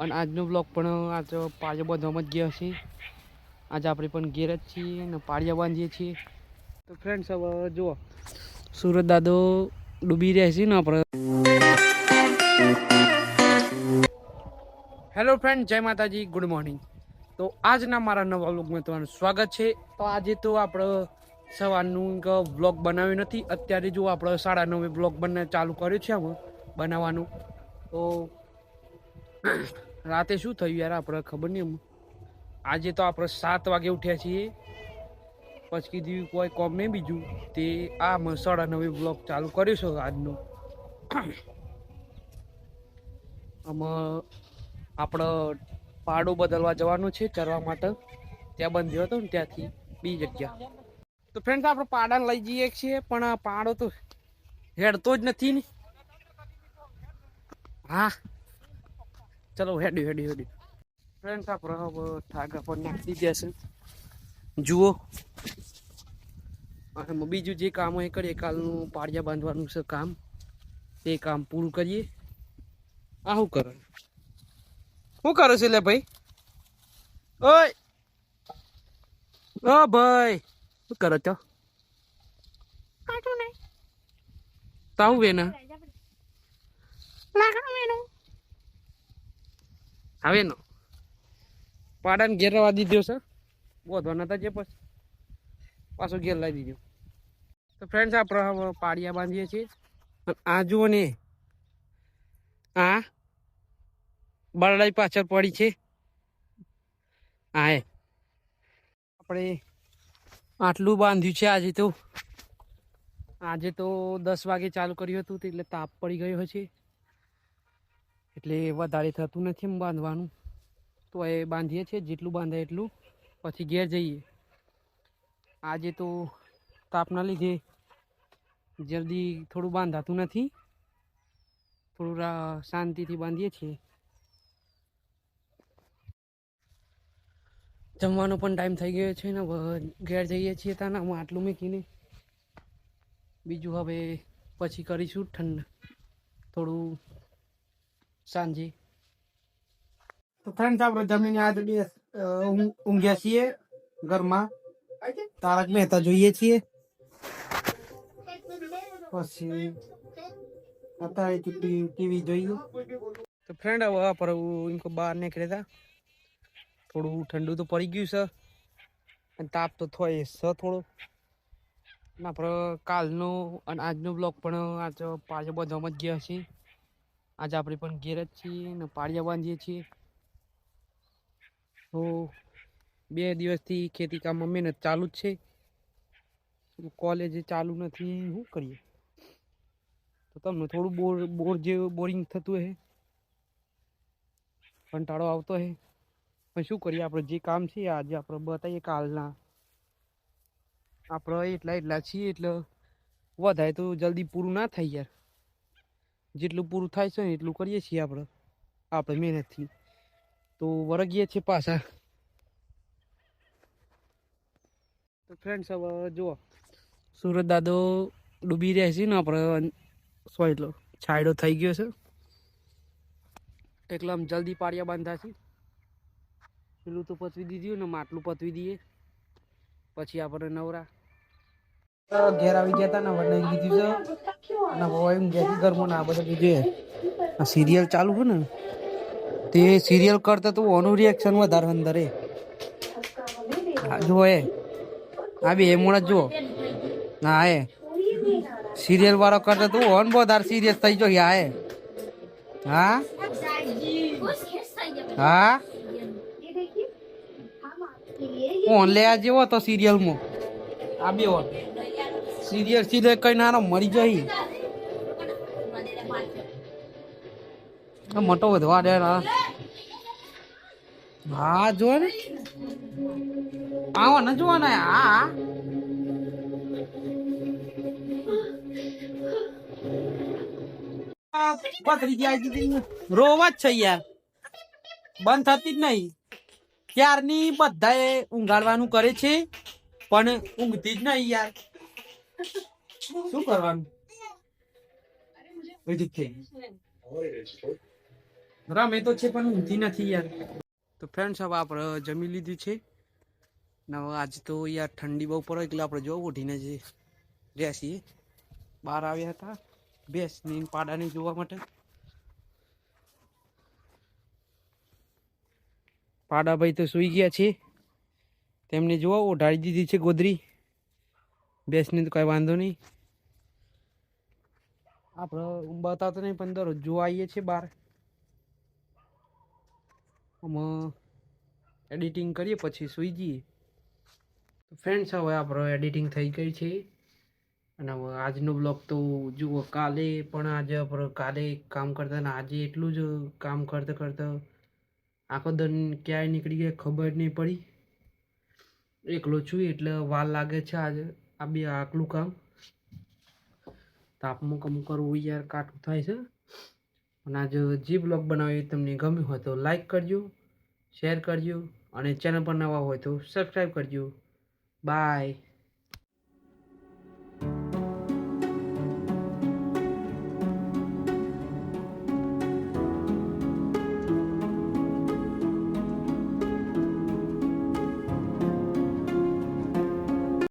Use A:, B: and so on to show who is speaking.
A: અને આજનો બ્લોગ પણ આજ પાળિયા બાંધવામાં જ ગયા છે. આજે આપણે પણ ઘેર જ છીએ અને પાળિયા બાંધીએ છીએ. તો ફ્રેન્ડ્સ હવે જુઓ સુરત દાદો ડૂબી રહ્યા છે ને આપણે. હેલો ફ્રેન્ડ, જય માતાજી, ગુડ મોર્નિંગ. તો આજના મારા નવા બ્લોગમાં તમારું સ્વાગત છે. તો આજે તો આપણે સવારનું બ્લોગ બનાવ્યું નથી. અત્યારે જો આપણે 9:30 બ્લોગ ચાલુ કર્યું છે હવે બનાવવાનું. તો રાતે શું થયું યાર આપણે ખબર નહીં. આજે તો આપણે 7 વાગે ઉઠ્યા છીએ. પછી કીધું કોઈ કોમ નહીં બીજું તે આ 9:30 બ્લોગ ચાલુ કર્યો છે આજનો. આમાં આપણે પાડો બદલવા જવાનું છે ચરવા માટે. ત્યાં બંધ્યો હતો ને ત્યાંથી બીજી જગ્યા. તો ફ્રેન્ડ આપણે પાડાને લઈ જઈએ છીએ પણ આ પાડો તો હેડતો જ નથી ને. હા ચલો હેડ્યું ફ્રેન્ડ આપણે હવે ઠાગા પર નાખી દીધા છે. જુઓ અને બીજું જે કામ હોય કરીએ. કાલનું પાળિયા બાંધવાનું છે કામ, તે કામ પૂરું કરીએ. આ શું કરે છે લે ભાઈ? ઓય ઓ ભાઈ શું કરો છો? તાવું વેના હવે નો પાડાને ઘેર રવા દીધો છે. બોધવા નતા જે પછી પાછો ઘેર લાવી દીધો. તો ફ્રેન્ડ્સ આપણે હવે પાળિયા બાંધીએ છીએ. આ જુઓ ને આ બરડાઈ પાછળ પડી છે. હા આપણે આટલું બાંધ્યું છે. આજે તો 10 વાગે ચાલુ કર્યું હતું એટલે તાપ પડી ગયો હશે એટલે વધારે થતું નથી એમ બાંધવાનું. તો એ બાંધીએ છીએ જેટલું બાંધાય એટલું, પછી ઘેર જઈએ. આજે તો તાપના લીધે જલ્દી થોડું બાંધાતું નથી. થોડું શાંતિથી બાંધીએ છીએ. જમવાનો પણ ટાઈમ થઈ ગયો છે ને ઘેર જઈએ છીએ. તાના હું આટલું મૂકીને બીજું હવે પછી કરીશું થોડું સાંજે. તો ફ્રેન્ડ્સ આપણે જમીને આજે ઊંઘ્યા છીએ ઘરમાં. તારક મહેતા જોઈએ છીએ. પછી અત્યારે ટીવી જોઈએ. તો ફ્રેન્ડ હવે આપણે બહાર નીકળ્યા હતા. થોડું ઠંડુ તો પડી ગયું છે અને તાપ તો થોય છે થોડો. આપણે કાલનો અને આજનો બ્લોગ પણ આજ પાળિયા બાંધવામાં જ ગયા છીએ. આજે આપણે પણ ઘેર જ છીએ ને પાળિયા બાંધીએ છીએ. તો 2 દિવસથી ખેતી કામમાં મહેનત ચાલુ જ છે. કોલેજ ચાલુ નથી, શું કરીએ? તો તમને થોડું બોરિંગ થતું હશે, કંટાળો આવતો હશે. પણ શું કરીએ, આપણે જે કામ છે આજે આપણે બતાવીએ કાલના. આપણે એટલા છીએ એટલે વધારે તો જલ્દી પૂરું ના થાય યાર. જેટલું પૂરું થાય છે ને એટલું કરીએ છીએ આપણે મહેનતથી. તો વળગીએ છીએ પાછા. તો ફ્રેન્ડ્સ હવે જુઓ સુરત દાદો ડૂબી રહ્યા છે ને આપણે સોયલો છાયડો થઈ ગયો છે એટલે આમ જલ્દી પાળિયા બાંધા છે. પેલું તો પતવી દીધું ને માટલું પતવી દઈએ પછી આપણે નવરા. ઘેર આવી ગયા હતા ને વડાઈ લીધું છે અને એમ ઘેર ઘરમાં ના બધું કીધું. આ સિરિયલ ચાલુ છે ને તે સિરિયલ કરતા તો ઓનું રિએક્શન વધારે અંદર જો એ આ બે મોણ જ જુઓ. હા એ સિરિયલ વાળો કરતા તું ઓન વધારે સિરિયસ થઈ જો. હા હા ઓન લે આ જેવો તો સિરિયલમાં આ બે ઓન સિરિયલ કઈ નાનો મરી જાય. મોટો વધવા દે. હા જો ને આવો ને જુઓ ને. હા પથરી જાય રોવા જ છે યાર, બંધ થતી જ નહીં. ક્યારની બધાએ ઊંઘાડવાનું કરે છે પણ ઊંઘતી જ નહીં યાર. શું કરવાનું? રમે તો છે પણ ઊંઘતી નથી યાર. તો ફ્રેન્ડ્સ હવે આપણે જમી લીધું છે ને હવે આજ તો યાર ઠંડી બહુ પડે એટલે આપણે જો ઉઠીને જ રહ્યા છીએ. બહાર આવ્યા હતા ભેંસની પાડાને જોવા માટે. પાડા ભાઈ તો સૂઈ ગયા છે, તેમને જોવા ઓઢાડી દીધી છે ગોદરી. ભેંસને તો કાંઈ વાંધો નહીં. આપણે બતાવતો નહીં પણ દરરોજ જોવા આવીએ છીએ બહાર. આમાં એડિટિંગ કરીએ પછી સૂઈ જઈએ. તો ફ્રેન્ડ્સ હવે આપણો એડિટિંગ થઈ ગઈ છે અને હવે આજનો બ્લોગ તો જુઓ. કાલે પણ આજે આપણે કાલે કામ કરતા ને આજે એટલું જ કામ કરતાં કરતાં આખો દન ક્યાંય નીકળી ગયા ખબર નહીં પડી. એકલો છું એટલે વાર લાગે છે આજે આ બે આટલું કામ. તાપમાં કમ કરવું યાર કાઠું થાય છે. અને આજે જે બ્લોગ બનાવ્યો તમને ગમ્યું હોય તો લાઈક કરજો, શેર કરજો અને ચેનલ પર નવા હોય તો સબસ્ક્રાઈબ કરજો. બાય.